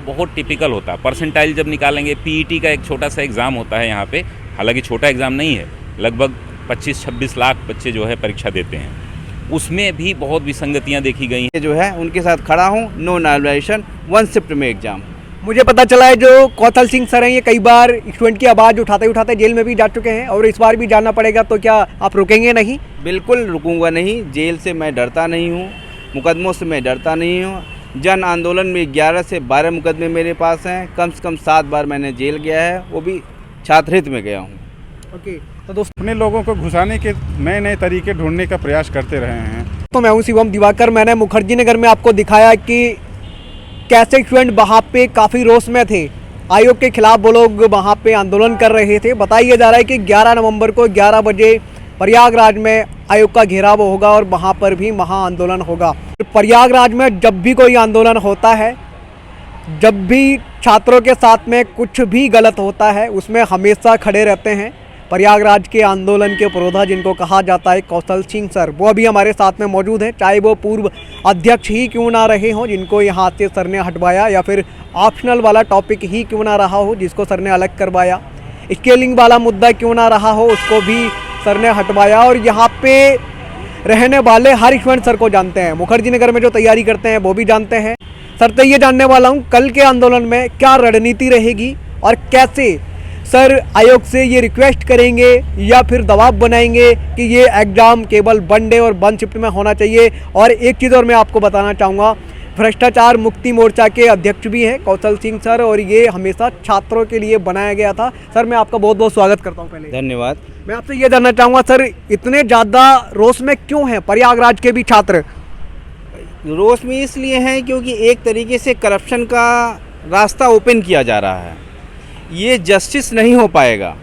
बहुत टिपिकल होता है। परसेंटाइल जब निकालेंगे, पीईटी का एक छोटा सा एग्ज़ाम होता है यहाँ पे, हालांकि छोटा एग्ज़ाम नहीं है, लगभग 25-26 लाख बच्चे जो है परीक्षा देते हैं, उसमें भी बहुत विसंगतियाँ देखी गई हैं। जो है उनके साथ खड़ा हूँ। नो नॉर्मलाइजेशन, वन शिफ्ट में एग्जाम। मुझे पता चला है जो कौशल सिंह सर हैं ये कई बार स्टूडेंट की आवाज़ उठाते उठाते जेल में भी जा चुके हैं और इस बार भी जाना पड़ेगा, तो क्या आप रुकेंगे नहीं? बिल्कुल रुकूंगा नहीं। जेल से मैं डरता नहीं हूँ, मुकदमों से मैं डरता नहीं हूँ। जन आंदोलन में 11 से 12 मुकदमे मेरे पास हैं। कम से कम 7 बार मैंने जेल गया है, वो भी छात्रहित में गया हूँ। ओके, तो दोस्तों अपने लोगों को घुसाने के नए नए तरीके ढूंढने का प्रयास करते रहे हैं। तो मैं हूँ शिवम दिवाकर। मैंने मुखर्जी नगर में आपको दिखाया कि कैसे स्टूडेंट वहाँ पे काफ़ी रोष में थे, आयोग के खिलाफ वो लोग वहाँ पे आंदोलन कर रहे थे। बताया जा रहा है कि 11 नवंबर को 11 बजे प्रयागराज में आयोग का घेराव होगा और वहाँ पर भी महा आंदोलन होगा। प्रयागराज में जब भी कोई आंदोलन होता है, जब भी छात्रों के साथ में कुछ भी गलत होता है, उसमें हमेशा खड़े रहते हैं प्रयागराज के आंदोलन के पुरोधा जिनको कहा जाता है कौशल सिंह सर। वो अभी हमारे साथ में मौजूद हैं, चाहे वो पूर्व अध्यक्ष ही क्यों ना रहे हों जिनको यहाँ से सर ने हटवाया, या फिर ऑप्शनल वाला टॉपिक ही क्यों ना रहा हो जिसको सर ने अलग करवाया, स्केलिंग वाला मुद्दा क्यों ना रहा हो उसको भी सर ने हटवाया। और यहाँ पे रहने वाले हर स्टूडेंट सर को जानते हैं, मुखर्जी नगर में जो तैयारी करते हैं वो भी जानते हैं। सर तो ये जानने वाला हूँ कल के आंदोलन में क्या रणनीति रहेगी और कैसे सर आयोग से ये रिक्वेस्ट करेंगे या फिर दबाव बनाएंगे कि ये एग्ज़ाम केवल वन डे और वन शिफ्ट में होना चाहिए। और एक चीज़ और मैं आपको बताना चाहूँगा, भ्रष्टाचार मुक्ति मोर्चा के अध्यक्ष भी हैं कौशल सिंह सर, और ये हमेशा छात्रों के लिए बनाया गया था। सर मैं आपका बहुत बहुत स्वागत करता हूँ। पहले धन्यवाद। मैं आपसे ये जानना चाहूँगा सर, इतने ज़्यादा रोष में क्यों हैं प्रयागराज के भी छात्र? रोष में इसलिए हैं क्योंकि एक तरीके से करप्शन का रास्ता ओपन किया जा रहा है। ये जस्टिस नहीं हो पाएगा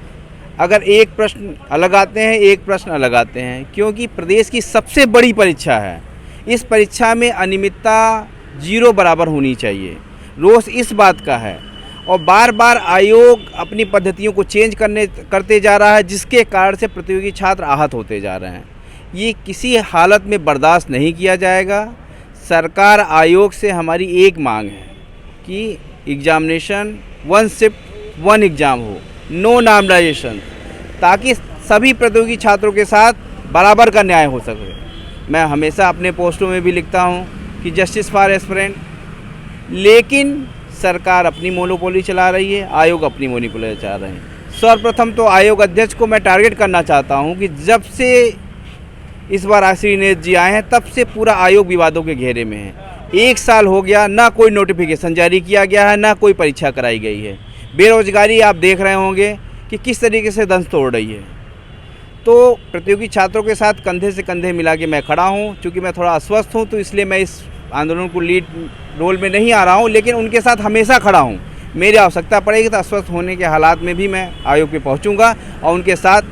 अगर एक प्रश्न अलग आते हैं, एक प्रश्न अलग आते हैं, क्योंकि प्रदेश की सबसे बड़ी परीक्षा है। इस परीक्षा में अनियमितता 0 बराबर होनी चाहिए। रोष इस बात का है, और बार बार आयोग अपनी पद्धतियों को चेंज करते जा रहा है, जिसके कारण से प्रतियोगी छात्र आहत होते जा रहे हैं। ये किसी हालत में बर्दाश्त नहीं किया जाएगा। सरकार आयोग से हमारी एक मांग है कि examination one shift one exam हो, नो नॉर्मलाइजेशन, ताकि सभी प्रतियोगी छात्रों के साथ बराबर का न्याय हो सके। मैं हमेशा अपने पोस्टों में भी लिखता हूँ कि जस्टिस फॉर एस्पिरेंट, लेकिन सरकार अपनी मोनोपोली चला रही है, आयोग अपनी मोनोपोली चला रहे हैं। सर्वप्रथम तो आयोग अध्यक्ष को मैं टारगेट करना चाहता हूँ कि जब से इस बार श्रीनेत जी आए हैं तब से पूरा आयोग विवादों के घेरे में है। 1 साल हो गया, ना कोई नोटिफिकेशन जारी किया गया है, ना कोई परीक्षा कराई गई है। बेरोजगारी आप देख रहे होंगे कि किस तरीके से दंश तोड़ रही है। तो प्रतियोगी छात्रों के साथ कंधे से कंधे मिला के मैं खड़ा हूँ। चूँकि मैं थोड़ा अस्वस्थ हूँ तो इसलिए मैं इस आंदोलन को लीड रोल में नहीं आ रहा हूँ, लेकिन उनके साथ हमेशा खड़ा हूँ। मेरी आवश्यकता पड़ेगी तो अस्वस्थ होने के हालात में भी मैं आयोग पे पहुँचूँगा और उनके साथ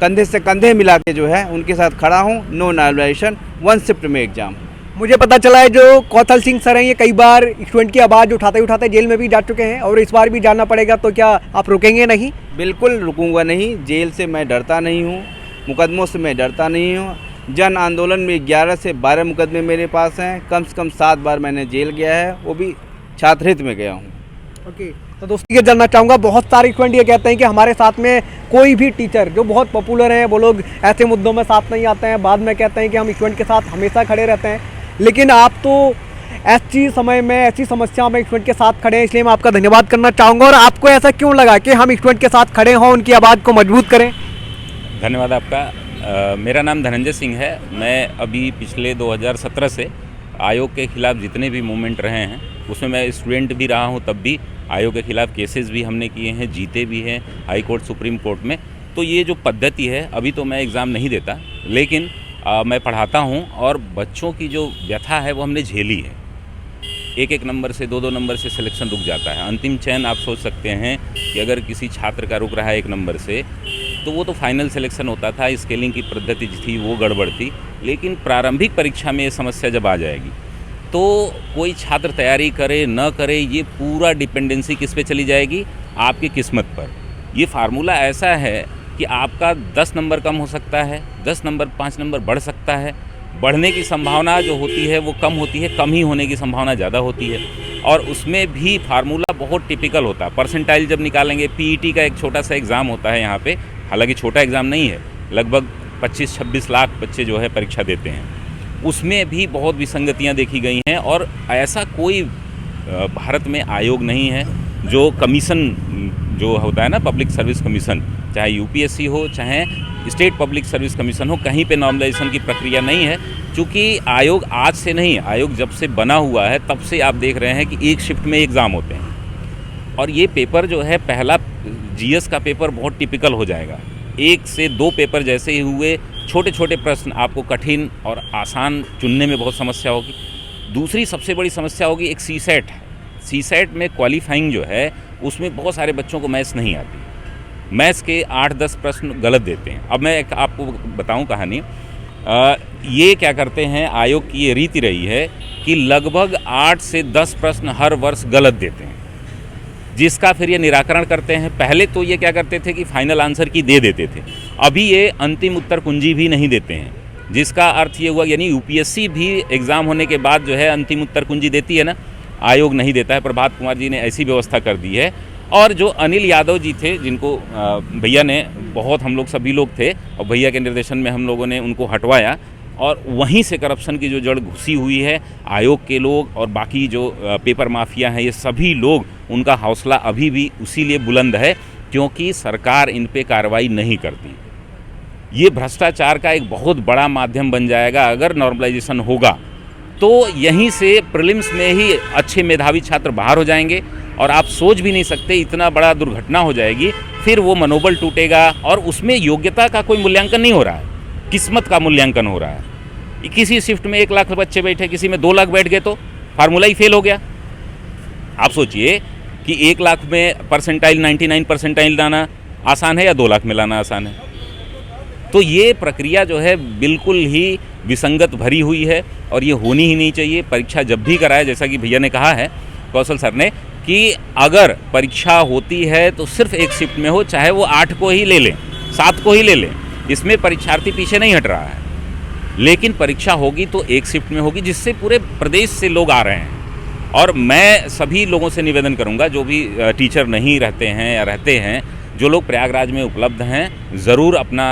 कंधे से कंधे मिला के जो है उनके साथ खड़ा हूँ। नो नॉर्मलाइजेशन, वन शिफ्ट में एग्ज़ाम। मुझे पता चला है जो कौशल सिंह सर हैं ये कई बार स्टूडेंट की आवाज़ उठाते उठाते जेल में भी जा चुके हैं और इस बार भी जाना पड़ेगा, तो क्या आप रुकेंगे नहीं? बिल्कुल रुकूंगा नहीं। जेल से मैं डरता नहीं हूँ, मुकदमों से मैं डरता नहीं हूँ। जन आंदोलन में 11 से 12 मुकदमे मेरे पास हैं। कम से कम 7 बार मैंने जेल गया है, वो भी छात्रहित में गया हूँ। ओके, तो दोस्तों ये जानना चाहूँगा, बहुत सारे स्टूडेंट ये कहते हैं कि हमारे साथ में कोई भी टीचर जो बहुत पॉपुलर हैं वो लोग ऐसे मुद्दों में साथ नहीं आते हैं, बाद में कहते हैं कि हम स्टूडेंट के साथ हमेशा खड़े रहते हैं। लेकिन आप तो ऐसी समय में, ऐसी समस्या में स्टूडेंट के साथ खड़े हैं, इसलिए मैं आपका धन्यवाद करना चाहूँगा। और आपको ऐसा क्यों लगा कि हम स्टूडेंट के साथ खड़े हों, उनकी आवाज़ को मजबूत करें? धन्यवाद आपका। मेरा नाम धनंजय सिंह है। मैं अभी पिछले 2017 से आयोग के खिलाफ जितने भी मूवमेंट रहे हैं उसमें मैं स्टूडेंट भी रहा हूं। तब भी आयोग के खिलाफ केसेस भी हमने किए हैं, जीते भी हैं हाई कोर्ट, सुप्रीम कोर्ट में। तो ये जो पद्धति है, अभी तो मैं एग्ज़ाम नहीं देता, लेकिन मैं पढ़ाता हूं और बच्चों की जो व्यथा है वो हमने झेली है। 1-1 नंबर से 2-2 नंबर से सिलेक्शन रुक जाता है। अंतिम चयन आप सोच सकते हैं कि अगर किसी छात्र का रुक रहा है 1 नंबर से, तो वो तो फाइनल सिलेक्शन होता था। स्केलिंग की पद्धति थी वो गड़बड़ थी। लेकिन प्रारंभिक परीक्षा में ये समस्या जब आ जाएगी तो कोई छात्र तैयारी करे न करे, ये पूरा डिपेंडेंसी किस पे चली जाएगी? आपकी किस्मत पर। ये फार्मूला ऐसा है कि आपका 10 नंबर कम हो सकता है, 10 नंबर 5 नंबर बढ़ सकता है, बढ़ने की संभावना जो होती है वो कम होती है, कम ही होने की संभावना ज़्यादा होती है। और उसमें भी फार्मूला बहुत टिपिकल होता है। परसेंटाइल जब निकालेंगे, पीईटी का एक छोटा सा एग्ज़ाम होता है यहाँ पे, हालांकि छोटा एग्ज़ाम नहीं है, लगभग 25-26 लाख बच्चे जो है परीक्षा देते हैं, उसमें भी बहुत विसंगतियाँ देखी गई हैं। और ऐसा कोई भारत में आयोग नहीं है जो कमीशन जो होता है ना, पब्लिक सर्विस कमीशन, चाहे यूपीएससी हो चाहे स्टेट पब्लिक सर्विस कमीशन हो, कहीं पे नॉर्मलाइजेशन की प्रक्रिया नहीं है। क्योंकि आयोग आज से नहीं, आयोग जब से बना हुआ है तब से आप देख रहे हैं कि एक शिफ्ट में एग्ज़ाम होते हैं। और ये पेपर जो है, पहला जीएस का पेपर बहुत टिपिकल हो जाएगा, 1 से 2 पेपर जैसे ही हुए, छोटे छोटे प्रश्न, आपको कठिन और आसान चुनने में बहुत समस्या होगी। दूसरी सबसे बड़ी समस्या होगी एक सीसेट है। सीसेट में क्वालिफाइंग जो है उसमें बहुत सारे बच्चों को मैथ्स नहीं आती, मैथ्स के 8-10 प्रश्न गलत देते हैं। अब मैं एक आपको बताऊं कहानी, ये क्या करते हैं, आयोग की ये रीति रही है कि लगभग 8 से 10 प्रश्न हर वर्ष गलत देते हैं, जिसका फिर ये निराकरण करते हैं। पहले तो ये क्या करते थे कि फाइनल आंसर की दे देते थे, अभी ये अंतिम उत्तर कुंजी भी नहीं देते हैं, जिसका अर्थ ये हुआ, यानी यूपीएससी भी एग्ज़ाम होने के बाद जो है अंतिम उत्तर कुंजी देती है ना, आयोग नहीं देता है। प्रभात कुमार जी ने ऐसी व्यवस्था कर दी है। और जो अनिल यादव जी थे, जिनको भैया ने, बहुत हम लोग सभी लोग थे और भैया के निर्देशन में हम लोगों ने उनको हटवाया, और वहीं से करप्शन की जो जड़ घुसी हुई है, आयोग के लोग और बाकी जो पेपर माफिया हैं, ये सभी लोग, उनका हौसला अभी भी उसी लिए बुलंद है क्योंकि सरकार इन पे कार्रवाई नहीं करती। ये भ्रष्टाचार का एक बहुत बड़ा माध्यम बन जाएगा अगर नॉर्मलाइजेशन होगा, तो यहीं से प्रीलिम्स में ही अच्छे मेधावी छात्र बाहर हो जाएंगे और आप सोच भी नहीं सकते इतना बड़ा दुर्घटना हो जाएगी। फिर वो मनोबल टूटेगा और उसमें योग्यता का कोई मूल्यांकन नहीं हो रहा है, किस्मत का मूल्यांकन हो रहा है। किसी शिफ्ट में 1 लाख बच्चे बैठे, किसी में 2 लाख बैठ गए तो फार्मूला ही फेल हो गया। आप सोचिए कि 1 लाख में परसेंटाइल 99 परसेंटाइल लाना आसान है या 2 लाख में लाना आसान है। तो ये प्रक्रिया जो है बिल्कुल ही विसंगत भरी हुई है और ये होनी ही नहीं चाहिए। परीक्षा जब भी कराए, जैसा कि भैया ने कहा है, कौशल सर ने, कि अगर परीक्षा होती है तो सिर्फ एक शिफ्ट में हो, चाहे वो 8 को ही ले लें, 7 को ही ले लें, इसमें परीक्षार्थी पीछे नहीं हट रहा है। लेकिन परीक्षा होगी तो एक शिफ्ट में होगी, जिससे पूरे प्रदेश से लोग आ रहे हैं। और मैं सभी लोगों से निवेदन करूंगा, जो भी टीचर नहीं रहते हैं या रहते हैं, जो लोग प्रयागराज में उपलब्ध हैं, ज़रूर अपना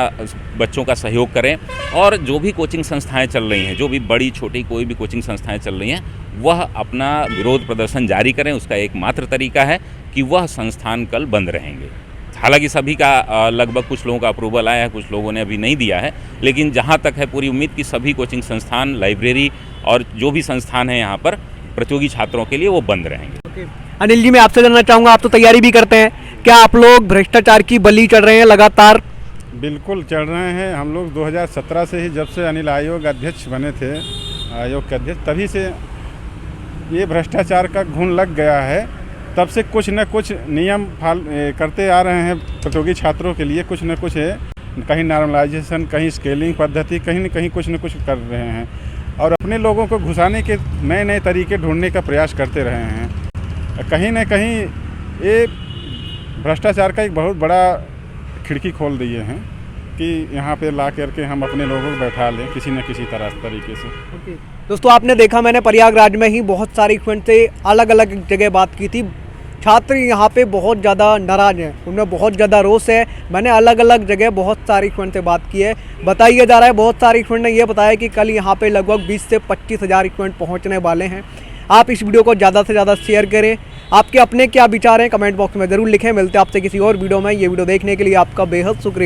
बच्चों का सहयोग करें। और जो भी कोचिंग संस्थाएं चल रही हैं, जो भी बड़ी छोटी कोई भी कोचिंग संस्थाएं चल रही हैं, वह अपना विरोध प्रदर्शन जारी करें। उसका एकमात्र तरीका है कि वह संस्थान कल बंद रहेंगे। हालांकि सभी का लगभग कुछ लोगों का अप्रूवल आया है, कुछ लोगों ने अभी नहीं दिया है, लेकिन जहां तक है पूरी उम्मीद कि सभी कोचिंग संस्थान, लाइब्रेरी और जो भी संस्थान है यहाँ पर प्रतियोगी छात्रों के लिए, वो बंद रहेंगे। अनिल जी, मैं आपसे जानना चाहूँगा, आप तो तैयारी भी करते हैं, क्या आप लोग भ्रष्टाचार की बलि चढ़ रहे हैं लगातार? बिल्कुल चढ़ रहे हैं। हम लोग 2017 से ही, जब से अनिल आयोग अध्यक्ष बने थे, आयोग के अध्यक्ष, तभी से ये भ्रष्टाचार का घुन लग गया है। तब से कुछ न कुछ नियम करते आ रहे हैं प्रतियोगी छात्रों के लिए, कुछ न कुछ है, कहीं नॉर्मलाइजेशन, कहीं स्केलिंग पद्धति, कहीं न कहीं कुछ न कुछ कर रहे हैं और अपने लोगों को घुसाने के नए नए तरीके ढूंढने का प्रयास करते रहे हैं। कहीं न कहीं ये भ्रष्टाचार का एक बहुत बड़ा खिड़की खोल दिए हैं कि यहाँ पे ला करके हम अपने लोगों को बैठा लें किसी न किसी तरीके से। दोस्तों, आपने देखा, मैंने प्रयागराज में ही बहुत सारी इवेंट से अलग अलग जगह बात की थी। छात्र यहाँ पे बहुत ज़्यादा नाराज़ हैं, उनमें बहुत ज़्यादा रोष है। मैंने अलग अलग जगह बहुत सारी इवेंट से बात की है। बताया जा रहा है, बहुत सारी इवेंट ने ये बताया कि कल यहाँ पे लगभग 20 से 25 हज़ार इवेंट पहुँचने वाले हैं। आप इस वीडियो को ज़्यादा से ज़्यादा शेयर करें। आपके अपने क्या विचार हैं, कमेंट बॉक्स में ज़रूर लिखें। मिलते हैं आपसे किसी और वीडियो में। ये वीडियो देखने के लिए आपका बेहद शुक्रिया।